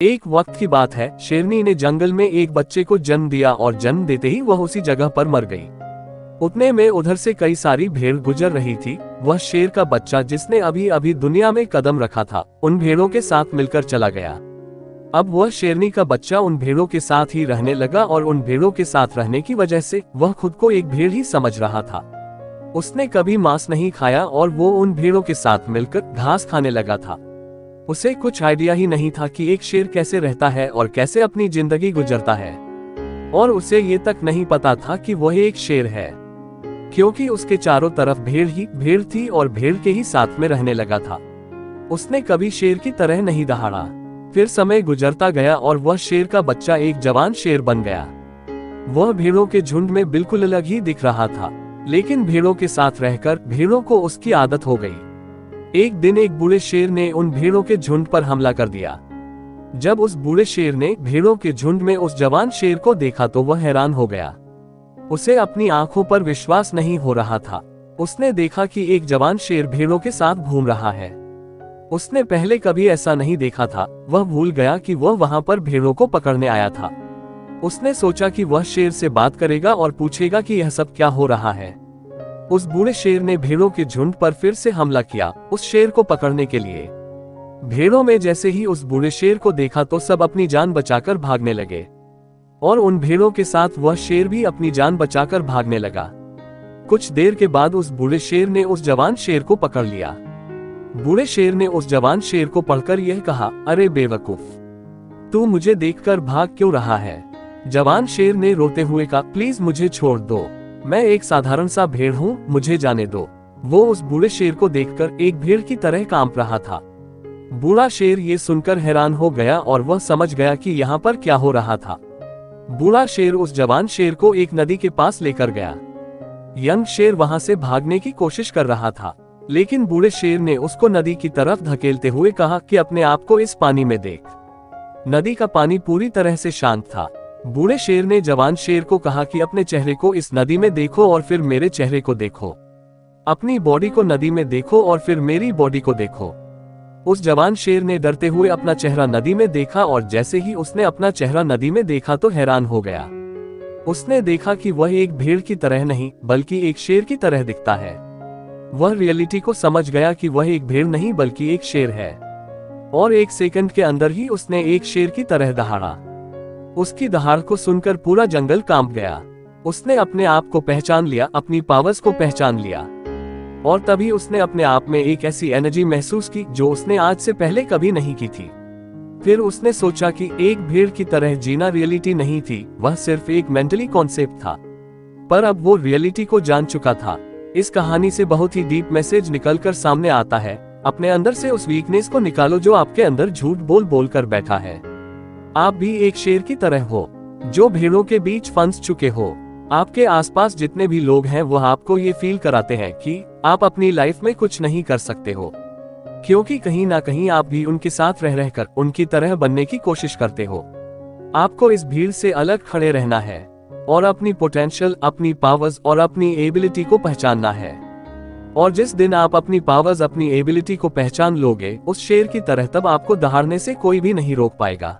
एक वक्त की बात है, शेरनी ने जंगल में एक बच्चे को जन्म दिया और जन्म देते ही वह उसी जगह पर मर गई। उतने में उधर से कई सारी भेड़ गुजर रही थी। वह शेर का बच्चा जिसने अभी अभी दुनिया में कदम रखा था, उन भेड़ों के साथ मिलकर चला गया। अब वह शेरनी का बच्चा उन भेड़ों के साथ ही रहने लगा और उन भेड़ों के साथ रहने की वजह से वह खुद को एक भेड़ ही समझ रहा था। उसने कभी मांस नहीं खाया और वो उन भेड़ों के साथ मिलकर घास खाने लगा था। उसे कुछ आइडिया ही नहीं था कि एक शेर कैसे रहता है और कैसे अपनी जिंदगी गुजरता है, और उसे ये तक नहीं पता था कि वह एक शेर है, क्योंकि उसके चारों तरफ भेड़ ही भेड़ थी और भेड़ के ही साथ में रहने लगा था। उसने कभी शेर की तरह नहीं दहाड़ा। फिर समय गुजरता गया और वह शेर का बच्चा एक जवान शेर बन गया। वह भेड़ों के झुंड में बिल्कुल अलग ही दिख रहा था, लेकिन भेड़ों के साथ रहकर भेड़ों को उसकी आदत हो गई। एक दिन एक बूढ़े शेर ने उन भेड़ों के झुंड पर हमला कर दिया। जब उस बूढ़े शेर ने भेड़ों के झुंड में उस जवान शेर को देखा तो वह हैरान हो गया। उसे अपनी आंखों पर विश्वास नहीं हो रहा था। उसने देखा कि एक जवान शेर भेड़ों के साथ घूम रहा है। उसने पहले कभी ऐसा नहीं देखा था। वह भूल गया कि वह वहां पर भेड़ों को पकड़ने आया था। उसने सोचा कि वह शेर से बात करेगा और पूछेगा कि यह सब क्या हो रहा है। उस बूढ़े शेर ने भेड़ों के झुंड पर फिर से हमला किया, उस शेर को पकड़ने के लिए। भेड़ों में जैसे ही उस बूढ़े शेर को देखा तो सब अपनी जान बचाकर भागने लगे, और उन भेड़ों के साथ वह शेर भी अपनी जान बचाकर भागने लगा। कुछ देर के बाद उस बूढ़े शेर ने उस जवान शेर को पकड़ लिया। बूढ़े शेर ने उस जवान शेर को पकड़कर यह कहा, अरे बेवकूफ, तू मुझे देखकर भाग क्यों रहा है? जवान शेर ने रोते हुए कहा, प्लीज मुझे छोड़ दो, मैं एक साधारण सा भेड़ हूँ, मुझे जाने दो। वो उस बूढ़े शेर को देखकर एक भेड़ की तरह कांप रहा था। बूढ़ा शेर ये सुनकर हैरान हो गया और वह समझ गया कि यहाँ पर क्या हो रहा था। बूढ़ा शेर उस जवान शेर को एक नदी के पास लेकर गया। यंग शेर वहां से भागने की कोशिश कर रहा था, लेकिन बूढ़े शेर ने उसको नदी की तरफ धकेलते हुए कहा कि अपने आप को इस पानी में देख। नदी का पानी पूरी तरह से शांत था। बूढ़े शेर ने जवान शेर को कहा कि अपने चेहरे को इस नदी में देखो और फिर मेरे चेहरे को देखो। अपनी बॉडी को नदी में देखो और फिर मेरी बॉडी को देखो। उस जवान शेर ने डरते हुए अपना चेहरा नदी में देखा, और जैसे ही उसने अपना चेहरा नदी में देखा तो हैरान हो गया। उसने देखा कि वह एक भेड़ की तरह नहीं बल्कि एक शेर की तरह दिखता है। वह रियलिटी को समझ गया कि वह एक भेड़ नहीं बल्कि एक शेर है, और एक सेकंड के अंदर ही उसने एक शेर की तरह दहाड़ा। उसकी दहाड़ को सुनकर पूरा जंगल कांप गया। उसने अपने आप को पहचान लिया, अपनी पावर्स को पहचान लिया, और तभी उसने अपने आप में एक ऐसी एनर्जी महसूस की जो उसने आज से पहले कभी नहीं की थी। फिर उसने सोचा कि एक भेड़ की तरह जीना रियलिटी नहीं थी, वह सिर्फ एक मेंटली कॉन्सेप्ट था। पर अब वो रियलिटी को जान चुका था। इस कहानी से बहुत ही डीप मैसेज निकलकर सामने आता है, अपने अंदर से उस वीकनेस को निकालो जो आपके अंदर झूठ बोल बोल कर बैठा है। आप भी एक शेर की तरह हो जो भेड़ों के बीच फंस चुके हो। आपके आसपास जितने भी लोग हैं वह आपको ये फील कराते हैं कि आप अपनी लाइफ में कुछ नहीं कर सकते हो, क्योंकि कहीं ना कहीं आप भी उनके साथ रह रहकर उनकी तरह बनने की कोशिश करते हो। आपको इस भीड़ से अलग खड़े रहना है और अपनी पोटेंशियल, अपनी पावर्स और अपनी एबिलिटी को पहचानना है। और जिस दिन आप अपनी पावर्स, अपनी एबिलिटी को पहचान लोगे उस शेर की तरह, तब आपको दहाड़ने से कोई भी नहीं रोक पाएगा।